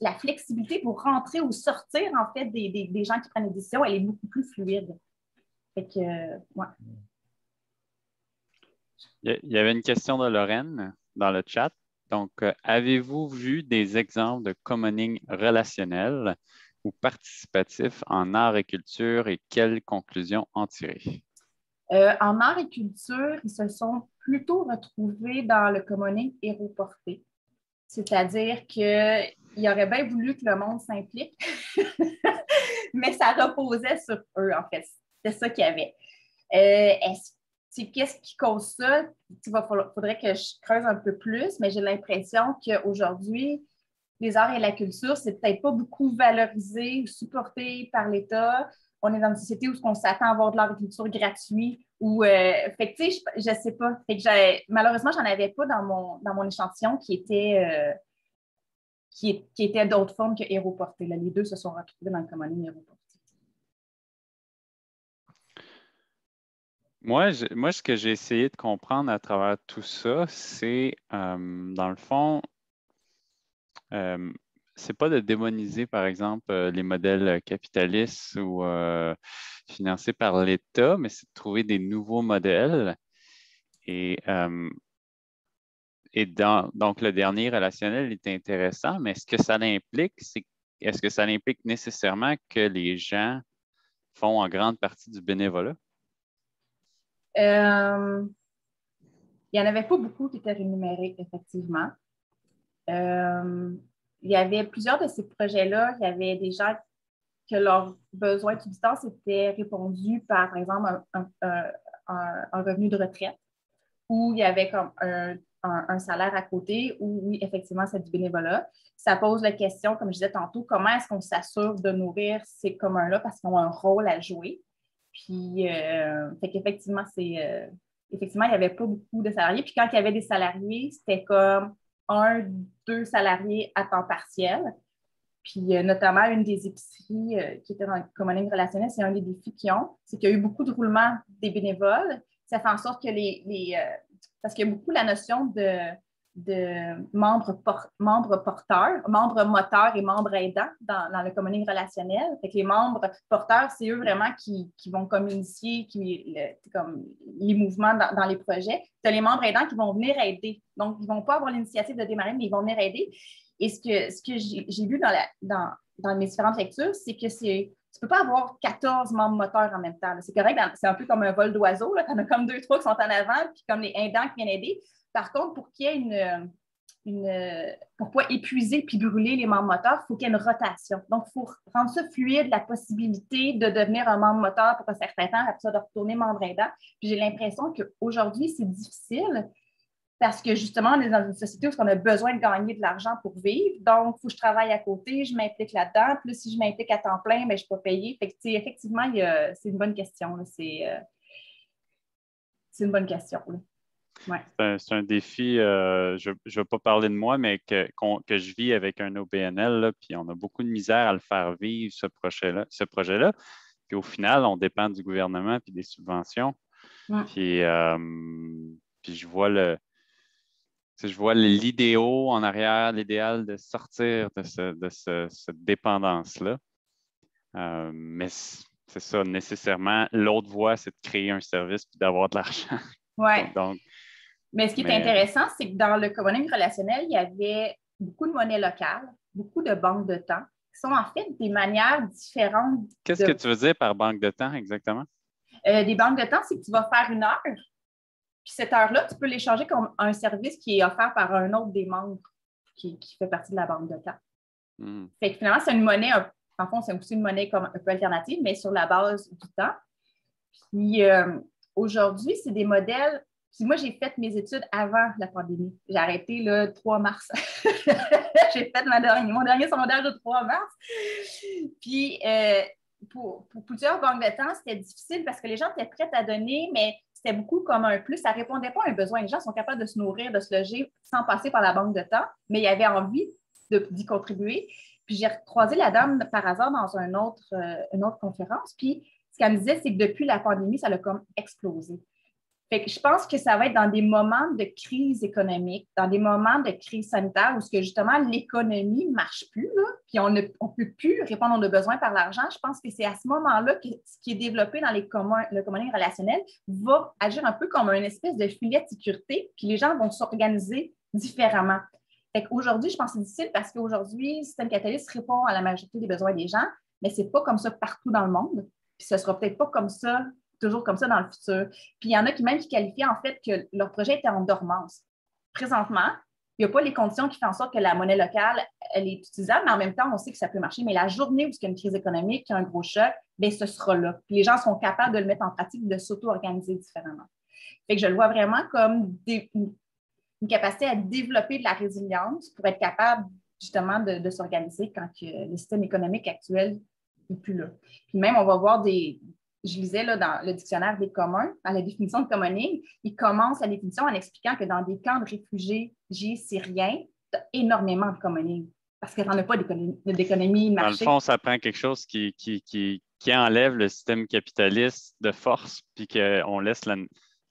la flexibilité pour rentrer ou sortir, en fait, des gens qui prennent les décisions, elle est beaucoup plus fluide. Fait que, ouais. Il y avait une question de Lorraine dans le chat. Donc, avez-vous vu des exemples de commoning relationnel ou participatif en art et culture et quelles conclusions en tirer? En art et culture, ils se sont plutôt retrouvés dans le commoning héroporté. C'est-à-dire qu'ils auraient bien voulu que le monde s'implique, mais ça reposait sur eux, en fait. C'était ça qu'il y avait. Qu'est-ce qui cause ça? Il faudrait que je creuse un peu plus, mais j'ai l'impression qu'aujourd'hui, les arts et la culture, c'est peut-être pas beaucoup valorisé ou supporté par l'État. On est dans une société où on s'attend à avoir de l'art et culture gratuit. Fait que, tu sais, je sais pas. Fait que malheureusement, j'en avais pas dans mon échantillon qui était d'autres formes que héroporté. Les deux se sont retrouvés dans le commoning héroporté. Moi, ce que j'ai essayé de comprendre à travers tout ça, c'est, dans le fond, c'est pas de démoniser, par exemple, les modèles capitalistes ou financés par l'État, mais c'est de trouver des nouveaux modèles. Donc, le dernier relationnel est intéressant, mais est-ce que ça implique nécessairement que les gens font en grande partie du bénévolat? Il n'y en avait pas beaucoup qui étaient rémunérés, effectivement. Il y avait plusieurs de ces projets-là, il y avait des gens que leurs besoins de subsistance étaient répondus par exemple, un revenu de retraite, où il y avait comme un salaire à côté, où oui, effectivement, c'est du bénévolat. Ça pose la question, comme je disais tantôt, comment est-ce qu'on s'assure de nourrir ces communs-là parce qu'ils ont un rôle à jouer. Puis, fait qu'effectivement, effectivement, il n'y avait pas beaucoup de salariés. Puis quand il y avait des salariés, c'était comme 2 salariés à temps partiel. Puis notamment, une des épiceries qui était dans le commoning relationnel, c'est un des défis qu'ils ont, c'est qu'il y a eu beaucoup de roulement des bénévoles. Ça fait en sorte que parce qu'il y a beaucoup la notion de membres porteurs, membres moteurs et membres aidants dans le commoning relationnel. Fait que les membres porteurs, c'est eux vraiment qui vont comme initier comme les mouvements dans les projets. Tu as les membres aidants qui vont venir aider. Donc, ils ne vont pas avoir l'initiative de démarrer, mais ils vont venir aider. Et ce que j'ai vu dans mes différentes lectures, c'est que tu ne peux pas avoir 14 membres moteurs en même temps. C'est correct, c'est un peu comme un vol d'oiseau. Tu en as comme 2, 3 qui sont en avant, puis comme les aidants qui viennent aider. Par contre, pour qu'il y ait pour pas épuiser puis brûler les membres moteurs, il faut qu'il y ait une rotation. Donc, il faut rendre ça fluide, la possibilité de devenir un membre moteur pour un certain temps, après ça, de retourner membre aidant. Puis j'ai l'impression qu'aujourd'hui, c'est difficile parce que justement, on est dans une société où on a besoin de gagner de l'argent pour vivre. Donc, il faut que je travaille à côté, je m'implique là-dedans. Puis là, si je m'implique à temps plein, bien, je ne suis pas payée. Fait que, effectivement, c'est une bonne question. C'est une bonne question. Ouais. C'est un défi, je ne vais pas parler de moi, mais que je vis avec un OBNL, là, puis on a beaucoup de misère à le faire vivre, ce projet-là. Puis au final, on dépend du gouvernement puis des subventions. Ouais. Puis je vois l'idéal en arrière, l'idéal de sortir de cette dépendance-là. Mais c'est ça, nécessairement. L'autre voie, c'est de créer un service et d'avoir de l'argent. Ouais. Donc, mais ce qui est intéressant, c'est que dans le co-money relationnel, il y avait beaucoup de monnaie locale, beaucoup de banques de temps, qui sont en fait des manières différentes. Qu'est-ce que tu veux dire par banque de temps exactement? Des banques de temps, c'est que tu vas faire une heure, puis cette heure-là, tu peux l'échanger comme un service qui est offert par un autre des membres qui fait partie de la banque de temps. Fait que finalement, c'est une monnaie, en fond, c'est aussi une monnaie comme un peu alternative, mais sur la base du temps. Puis aujourd'hui, c'est des modèles. Puis moi, j'ai fait mes études avant la pandémie. J'ai arrêté le 3 mars. J'ai fait mon dernier secondaire le 3 mars. Puis pour plusieurs banques de temps, c'était difficile parce que les gens étaient prêts à donner, mais c'était beaucoup comme un plus. Ça ne répondait pas à un besoin. Les gens sont capables de se nourrir, de se loger sans passer par la banque de temps, mais ils avaient envie d'y contribuer. Puis j'ai croisé la dame par hasard dans une autre conférence. Puis ce qu'elle me disait, c'est que depuis la pandémie, ça a comme explosé. Fait que je pense que ça va être dans des moments de crise économique, dans des moments de crise sanitaire où justement l'économie ne marche plus, là, puis on ne peut plus répondre à nos besoins par l'argent. Je pense que c'est à ce moment-là que ce qui est développé dans le co-money relationnel va agir un peu comme une espèce de filet de sécurité, puis les gens vont s'organiser différemment. Fait qu'aujourd'hui, je pense que c'est difficile parce qu'aujourd'hui, le système capitaliste répond à la majorité des besoins des gens, mais ce n'est pas comme ça partout dans le monde. Puis ce ne sera peut-être pas comme ça, toujours comme ça dans le futur. Puis il y en a qui qualifiaient en fait que leur projet était en dormance. Présentement, il n'y a pas les conditions qui font en sorte que la monnaie locale, elle est utilisable, mais en même temps, on sait que ça peut marcher. Mais la journée où il y a une crise économique, il y a un gros choc, bien, ce sera là. Puis les gens seront capables de le mettre en pratique, de s'auto-organiser différemment. Fait que je le vois vraiment comme une capacité à développer de la résilience pour être capable justement de s'organiser quand le système économique actuel n'est plus là. Puis même, on va voir je lisais là, dans le dictionnaire des communs, dans la définition de commoning, il commence la définition en expliquant que dans des camps de réfugiés syriens, tu as énormément de commoning parce que tu n'en as pas d'économie de marché. Dans le fond, ça prend quelque chose qui enlève le système capitaliste de force puis qu'on laisse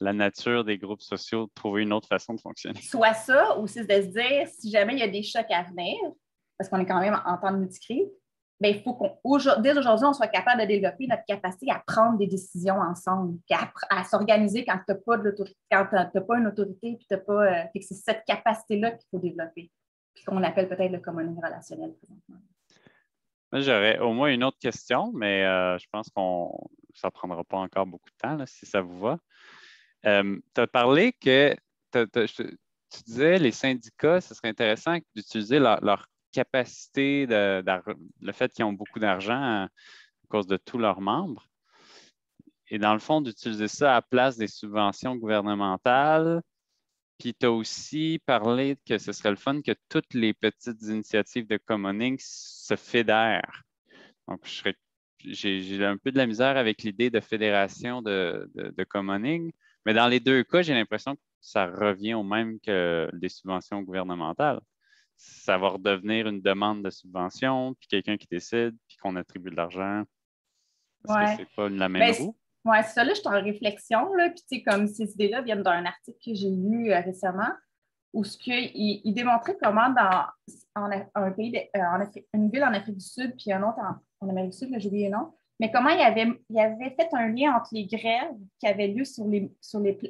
la nature des groupes sociaux trouver une autre façon de fonctionner. Soit ça, ou c'est de se dire, si jamais il y a des chocs à venir, parce qu'on est quand même en temps de multicrise, bien, il faut dès aujourd'hui, on soit capable de développer notre capacité à prendre des décisions ensemble, puis à s'organiser quand tu n'as pas une autorité, puis tu n'as pas. C'est cette capacité-là qu'il faut développer, puis qu'on appelle peut-être le co-money relationnel présentement. J'aurais au moins une autre question, mais je pense que ça ne prendra pas encore beaucoup de temps, là, si ça vous va. Tu as parlé que tu disais les syndicats, ce serait intéressant d'utiliser leur capacité, le fait qu'ils ont beaucoup d'argent à cause de tous leurs membres. Et dans le fond, d'utiliser ça à la place des subventions gouvernementales. Puis tu as aussi parlé que ce serait le fun que toutes les petites initiatives de co-money se fédèrent. Donc, j'ai un peu de la misère avec l'idée de fédération de co-money, mais dans les deux cas, j'ai l'impression que ça revient au même que des subventions gouvernementales. Ça va redevenir une demande de subvention, puis quelqu'un qui décide, puis qu'on attribue de l'argent. Est-ce que c'est pas la même roue? Oui, c'est ça, là, je suis en réflexion, là, puis tu sais, comme ces idées-là viennent d'un article que j'ai lu récemment, où il démontrait comment dans un pays, une ville en Afrique du Sud, puis un autre en Amérique du Sud, j'ai oublié le nom, mais comment il avait fait un lien entre les grèves qui avaient lieu sur les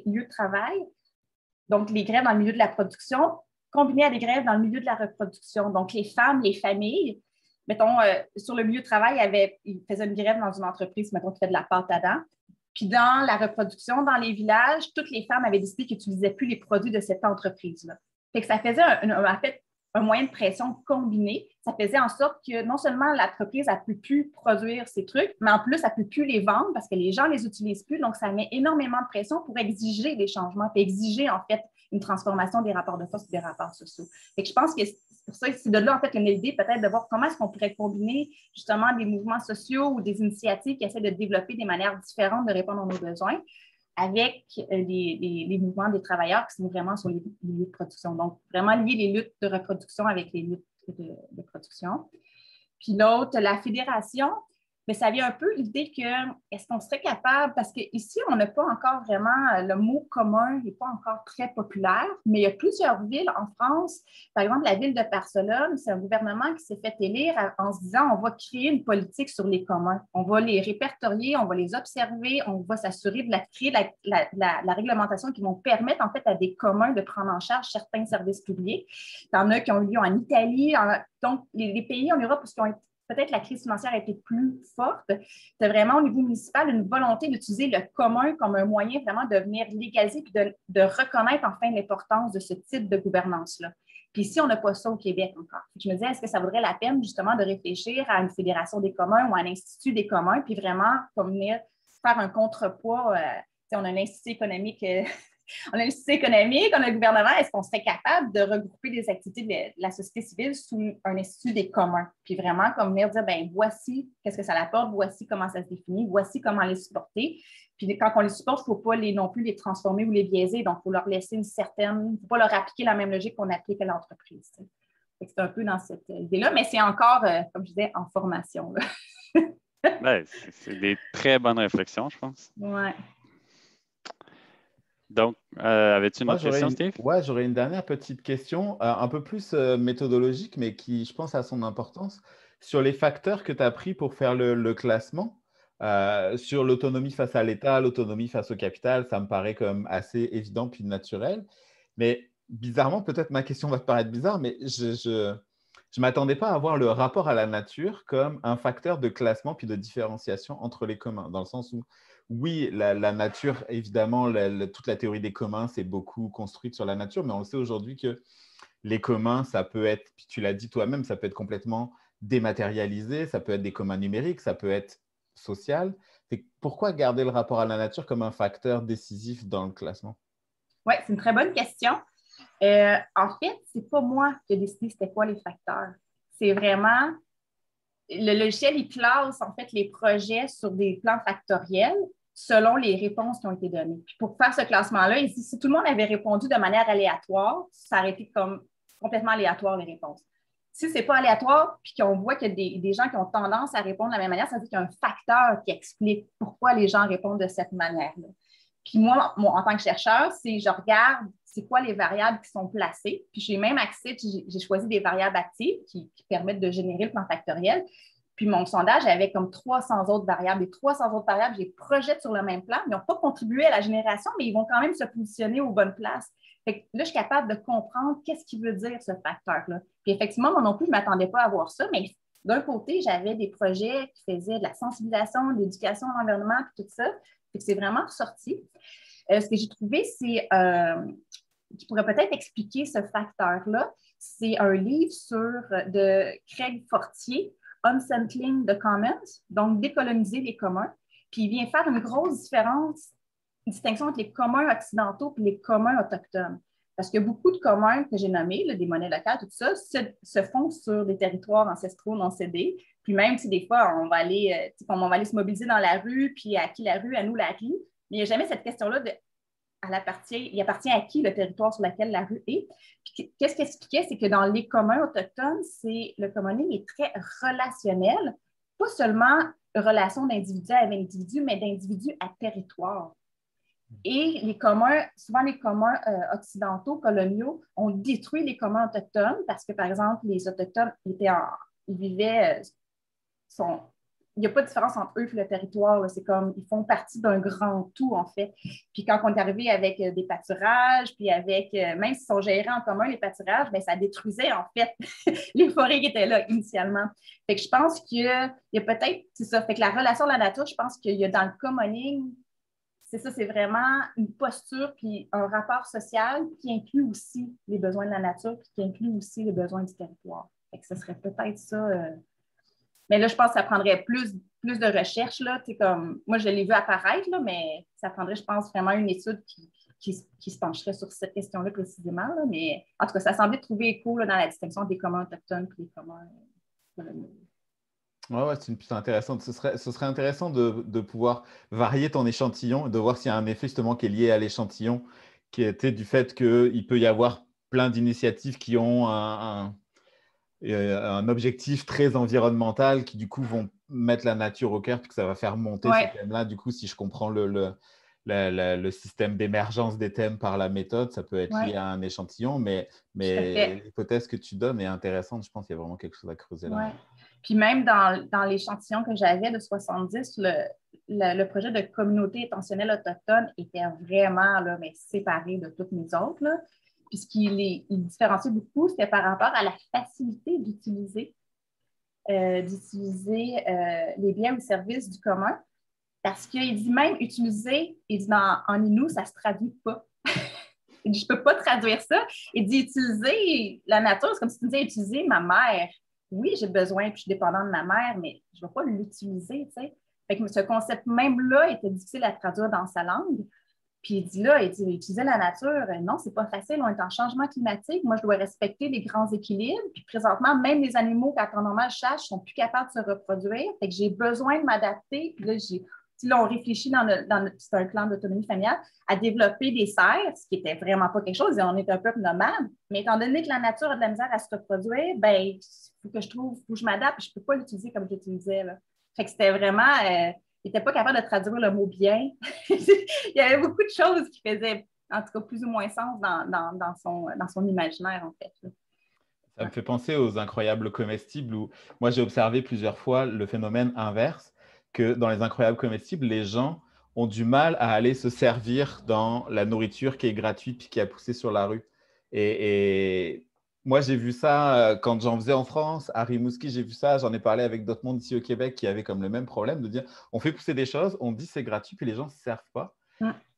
lieux de travail, donc les grèves dans le milieu de la production, combinées à des grèves dans le milieu de la reproduction. Donc, les femmes, les familles, mettons, sur le milieu de travail, ils faisaient une grève dans une entreprise, mettons, qui fait de la pâte à dents. Puis dans la reproduction, dans les villages, toutes les femmes avaient décidé qu'ils n'utilisaient plus les produits de cette entreprise-là. Fait que ça faisait un moyen de pression combiné. Ça faisait en sorte que non seulement l'entreprise a pu produire ces trucs, mais en plus, elle ne peut plus les vendre parce que les gens ne les utilisent plus. Donc, ça met énormément de pression pour exiger des changements, puis exiger, en fait, une transformation des rapports de force et des rapports sociaux. Fait que je pense que c'est de là, en fait, l'idée peut-être de voir comment est-ce qu'on pourrait combiner justement des mouvements sociaux ou des initiatives qui essaient de développer des manières différentes de répondre à nos besoins avec les mouvements des travailleurs qui sont vraiment sur les lieux de production. Donc, vraiment lier les luttes de reproduction avec les luttes de production. Puis l'autre, la fédération, Mais ça vient un peu l'idée que est-ce qu'on serait capable, parce qu'ici, on n'a pas encore vraiment, le mot commun n'est pas encore très populaire, mais il y a plusieurs villes en France. Par exemple, la ville de Barcelone, c'est un gouvernement qui s'est fait élire en se disant on va créer une politique sur les communs. On va les répertorier, on va les observer, on va s'assurer de créer la réglementation qui vont permettre en fait à des communs de prendre en charge certains services publics. Il y en a qui ont eu lieu en Italie, donc les pays en Europe qui ont été peut-être la crise financière a été plus forte. C'est vraiment au niveau municipal une volonté d'utiliser le commun comme un moyen vraiment de venir légaliser et de reconnaître enfin l'importance de ce type de gouvernance-là. Puis ici, on n'a pas ça au Québec encore. Je me disais, est-ce que ça vaudrait la peine justement de réfléchir à une fédération des communs ou à un institut des communs, puis vraiment comme venir faire un contrepoids. On a un institut économique on a l'Institut économique, on a le gouvernement. Est-ce qu'on serait capable de regrouper des activités de la société civile sous un institut des communs? Puis vraiment, comme venir dire, bien, voici qu'est-ce que ça apporte, voici comment ça se définit, voici comment les supporter. Puis quand on les supporte, il ne faut pas non plus les transformer ou les biaiser. Donc, il faut leur laisser une certaine, il ne faut pas leur appliquer la même logique qu'on applique à l'entreprise. C'est un peu dans cette idée-là, mais c'est encore, comme je disais, en formation. Ben, c'est des très bonnes réflexions, je pense. Oui. Donc, avais-tu une autre question, Steve? Oui, j'aurais une dernière petite question, un peu plus méthodologique, mais qui, je pense, a son importance. Sur les facteurs que tu as pris pour faire le classement, sur l'autonomie face à l'État, l'autonomie face au capital, ça me paraît comme assez évident puis naturel. Mais bizarrement, peut-être ma question va te paraître bizarre, mais je ne m'attendais pas à voir le rapport à la nature comme un facteur de classement puis de différenciation entre les communs, dans le sens où oui, la nature, évidemment, toute la théorie des communs, c'est beaucoup construite sur la nature, mais on sait aujourd'hui que les communs, ça peut être, puis tu l'as dit toi-même, ça peut être complètement dématérialisé, ça peut être des communs numériques, ça peut être social. Pourquoi garder le rapport à la nature comme un facteur décisif dans le classement? Oui, c'est une très bonne question. En fait, ce n'est pas moi qui ai décidé c'était quoi les facteurs. C'est vraiment le logiciel, il classe en fait les projets sur des plans factoriels selon les réponses qui ont été données. Puis pour faire ce classement-là, il dit si tout le monde avait répondu de manière aléatoire, ça aurait été comme complètement aléatoire les réponses. Si ce n'est pas aléatoire, puis qu'on voit qu'il y a des gens qui ont tendance à répondre de la même manière, ça veut dire qu'il y a un facteur qui explique pourquoi les gens répondent de cette manière-là. Puis moi, en tant que chercheur, je regarde c'est quoi les variables qui sont placées. Puis j'ai même accès, j'ai choisi des variables actives qui permettent de générer le plan factoriel. Puis mon sondage avait comme 300 autres variables. Les 300 autres variables, je les projette sur le même plan. Ils n'ont pas contribué à la génération, mais ils vont quand même se positionner aux bonnes places. Fait que là, je suis capable de comprendre qu'est-ce qu'il veut dire ce facteur-là. Puis effectivement, moi non plus, je ne m'attendais pas à voir ça, mais d'un côté, j'avais des projets qui faisaient de la sensibilisation, de l'éducation à l'environnement, puis tout ça. Fait que c'est vraiment ressorti. Ce que j'ai trouvé, c'est qui pourrait peut-être expliquer ce facteur-là, c'est un livre de Craig Fortier, Unsettling the Commons, donc décoloniser les communs. Puis il vient faire une grosse distinction entre les communs occidentaux et les communs autochtones. Parce que beaucoup de communs que j'ai nommés, là, des monnaies locales, tout ça, se font sur des territoires ancestraux non cédés. Puis même si des fois, on va aller se mobiliser dans la rue, puis à qui la rue, à nous la rue. Mais il n'y a jamais cette question-là de il appartient à qui le territoire sur lequel la rue est. Puis, qu'est-ce qu'il expliquait, c'est que dans les communs autochtones, le communing est très relationnel, pas seulement relation d'individu à individu, mais d'individu à territoire. Et souvent les communs occidentaux, coloniaux, ont détruit les communs autochtones parce que, par exemple, les Autochtones ils vivaient, il n'y a pas de différence entre eux et le territoire. Là. C'est comme, ils font partie d'un grand tout, en fait. Puis quand on est arrivé avec des pâturages, puis avec, même s'ils sont gérés en commun, les pâturages, bien, ça détruisait, en fait, les forêts qui étaient là initialement. Fait que je pense qu'il y a peut-être, c'est ça, fait que la relation de la nature, je pense qu'il y a dans le commoning, c'est ça, c'est vraiment une posture puis un rapport social qui inclut aussi les besoins de la nature puis qui inclut aussi les besoins du territoire. Fait que ce serait peut-être ça... Mais là, je pense que ça prendrait plus de recherche. Là. Comme, moi, je l'ai vu apparaître, là, mais ça prendrait, je pense, vraiment une étude qui se pencherait sur cette question-là précisément. Là. Mais en tout cas, ça semblait trouver écho là, dans la distinction des communs autochtones et des communs coloniaux. Ouais, c'est une piste intéressante. Ce serait intéressant de pouvoir varier ton échantillon, de voir s'il y a un effet justement qui est lié à l'échantillon, qui était du fait qu'il peut y avoir plein d'initiatives qui ont un objectif très environnemental qui, du coup, vont mettre la nature au cœur puis que ça va faire monter Ouais. ces thèmes-là. Du coup, si je comprends le système d'émergence des thèmes par la méthode, ça peut être Ouais. lié à un échantillon, mais Tout à fait. l'hypothèse que tu donnes est intéressante. Je pense qu'il y a vraiment quelque chose à creuser là. Ouais. Puis même dans l'échantillon que j'avais de 70, le projet de communauté intentionnelle autochtone était vraiment là, mais séparé de toutes les autres, là. Puis ce qui il différenciait beaucoup, c'était par rapport à la facilité d'utiliser les biens ou services du commun. Parce qu'il dit même utiliser, il dit en Innu, ça ne se traduit pas. Il dit, je ne peux pas traduire ça. Il dit utiliser la nature, c'est comme si tu disais utiliser ma mère. Oui, j'ai besoin, puis je suis dépendante de ma mère, mais je ne vais pas l'utiliser, tu sais. Fait que ce concept même-là était difficile à traduire dans sa langue. Puis il dit utiliser la nature, non, c'est pas facile, on est en changement climatique. Moi, je dois respecter les grands équilibres. Puis présentement, même les animaux, quand on normal chasse, sont plus capables de se reproduire. Fait que j'ai besoin de m'adapter. Puis là, on réfléchit c'est un plan d'autonomie familiale, à développer des serres, ce qui n'était vraiment pas quelque chose. On est un peuple nomade. Mais étant donné que la nature a de la misère à se reproduire, ben, il faut que je m'adapte. Je ne peux pas l'utiliser comme j'utilisais, là. Fait que c'était vraiment. Il n'était pas capable de traduire le mot bien. Il y avait beaucoup de choses qui faisaient, en tout cas, plus ou moins sens dans son imaginaire, en fait. Ça me fait penser aux incroyables comestibles où moi j'ai observé plusieurs fois le phénomène inverse, que dans les incroyables comestibles, les gens ont du mal à aller se servir dans la nourriture qui est gratuite puis qui a poussé sur la rue. Et moi j'ai vu ça quand j'en faisais en France, à Rimouski, j'ai vu ça, j'en ai parlé avec d'autres mondes ici au Québec qui avaient comme le même problème de dire on fait pousser des choses, on dit c'est gratuit puis les gens ne se servent pas.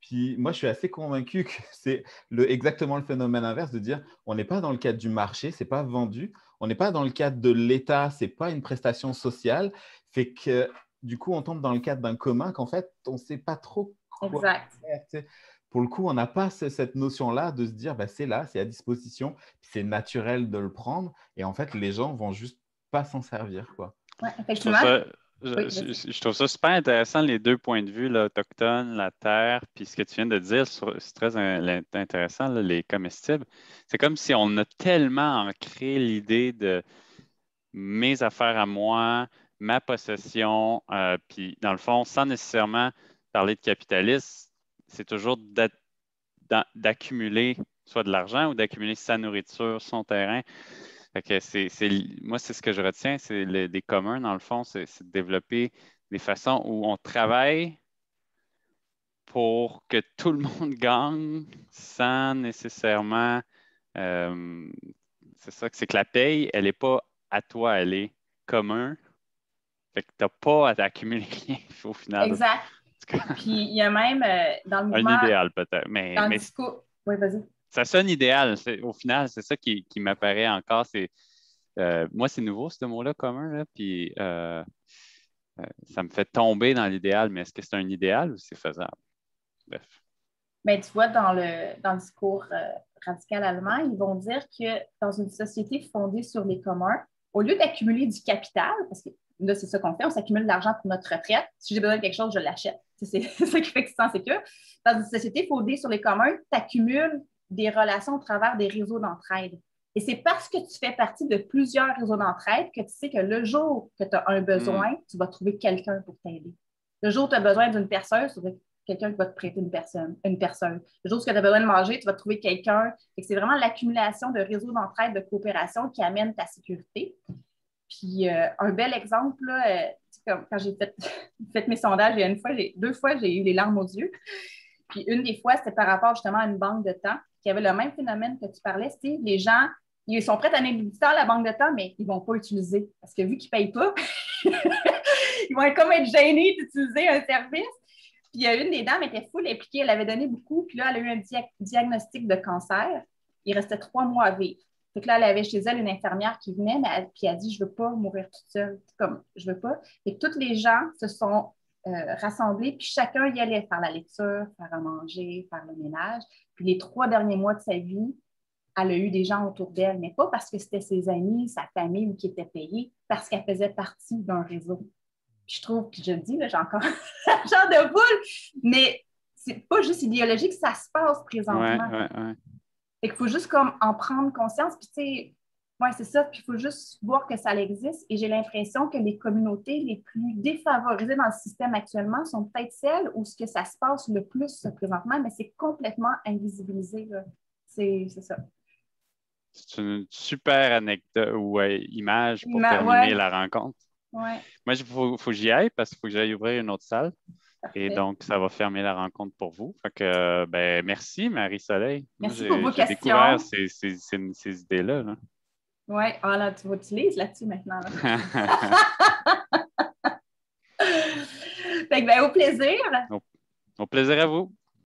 Puis moi, je suis assez convaincu que c'est exactement le phénomène inverse de dire on n'est pas dans le cadre du marché, c'est pas vendu, on n'est pas dans le cadre de l'État, c'est pas une prestation sociale, fait que du coup, on tombe dans le cadre d'un commun qu'en fait, on ne sait pas trop quoi Exact. faire. Tu sais. Pour le coup, on n'a pas cette notion-là de se dire bah, c'est là, c'est à disposition, c'est naturel de le prendre, et en fait, les gens vont juste pas s'en servir, quoi. Ouais, Je trouve effectivement. ça, Oui, je trouve ça super intéressant, les deux points de vue, l'autochtone, la terre, puis ce que tu viens de dire, c'est très intéressant, là, les comestibles. C'est comme si on a tellement ancré l'idée de mes affaires à moi, ma possession, puis dans le fond, sans nécessairement parler de capitalisme, c'est toujours d'accumuler soit de l'argent ou d'accumuler sa nourriture, son terrain. Fait que moi, c'est ce que je retiens, c'est des communs, dans le fond, c'est de développer des façons où on travaille pour que tout le monde gagne sans nécessairement. euh, c'est ça, c'est que la paye, elle n'est pas à toi, elle est commun. Fait que tu n'as pas à accumuler rien au final. exact. Puis il y a même dans le Un mouvement, idéal peut-être. dans le Mais discours. Oui, vas-y. ça sonne idéal. Au final, c'est ça qui m'apparaît encore. Moi, c'est nouveau ce mot-là commun, là, puis ça me fait tomber dans l'idéal, mais est-ce que c'est un idéal ou c'est faisable? Bref. Mais tu vois, dans le discours radical allemand, ils vont dire que dans une société fondée sur les communs, au lieu d'accumuler du capital, parce que là, c'est ça qu'on fait, on s'accumule de l'argent pour notre retraite. Si j'ai besoin de quelque chose, je l'achète. C'est ça qui fait que tu sens sécure. Dans une société fondée sur les communs, tu accumules des relations au travers des réseaux d'entraide. Et c'est parce que tu fais partie de plusieurs réseaux d'entraide que tu sais que le jour que tu as un besoin, tu vas trouver quelqu'un pour t'aider. Le jour où tu as besoin d'une perceuse, tu vas quelqu'un qui va te prêter une perceuse. Le jour où tu as besoin de manger, tu vas trouver quelqu'un. C'est vraiment l'accumulation de réseaux d'entraide, de coopération qui amène ta sécurité. Puis un bel exemple, là, quand j'ai fait mes sondages, deux fois, j'ai eu les larmes aux yeux. Puis une des fois, c'était par rapport justement à une banque de temps qui avait le même phénomène que tu parlais, c'est les gens, ils sont prêts à donner du temps à la banque de temps, mais ils ne vont pas utiliser. Parce que vu qu'ils ne payent pas, ils vont comme être gênés d'utiliser un service. Puis une des dames était full impliquée, elle avait donné beaucoup, puis là, elle a eu un diagnostic de cancer. Il restait 3 mois à vivre. Donc là, elle avait chez elle une infirmière qui venait, puis elle a dit, je ne veux pas mourir toute seule. Comme, je ne veux pas. Et tous les gens se sont rassemblés, puis chacun y allait faire la lecture, faire à manger, faire le ménage. Puis les 3 derniers mois de sa vie, elle a eu des gens autour d'elle, mais pas parce que c'était ses amis, sa famille ou qui étaient payés, parce qu'elle faisait partie d'un réseau. Puis je trouve, puis je le dis, là, j'ai encore un genre de boule, mais c'est pas juste idéologique, ça se passe présentement. Ouais. Fait qu'il faut juste comme en prendre conscience. Puis tu sais, Oui, c'est ça. Puis il faut juste voir que ça existe. Et j'ai l'impression que les communautés les plus défavorisées dans le système actuellement sont peut-être celles où ce que ça se passe le plus présentement, mais c'est complètement invisibilisé, là. C'est ça. C'est une super anecdote ou image pour terminer Ouais, la rencontre. ouais, Moi, il faut que j'y aille parce qu'il faut que j'aille ouvrir une autre salle. Et parfait. donc, ça va fermer la rencontre pour vous. Fait que, ben, merci, Marie-Soleil. Moi, Merci pour vos j'ai découvert questions. ces idées-là. Là. Oui, ah là, tu l'utilises là-dessus maintenant. Là. Fait que, ben, au plaisir. Au plaisir à vous.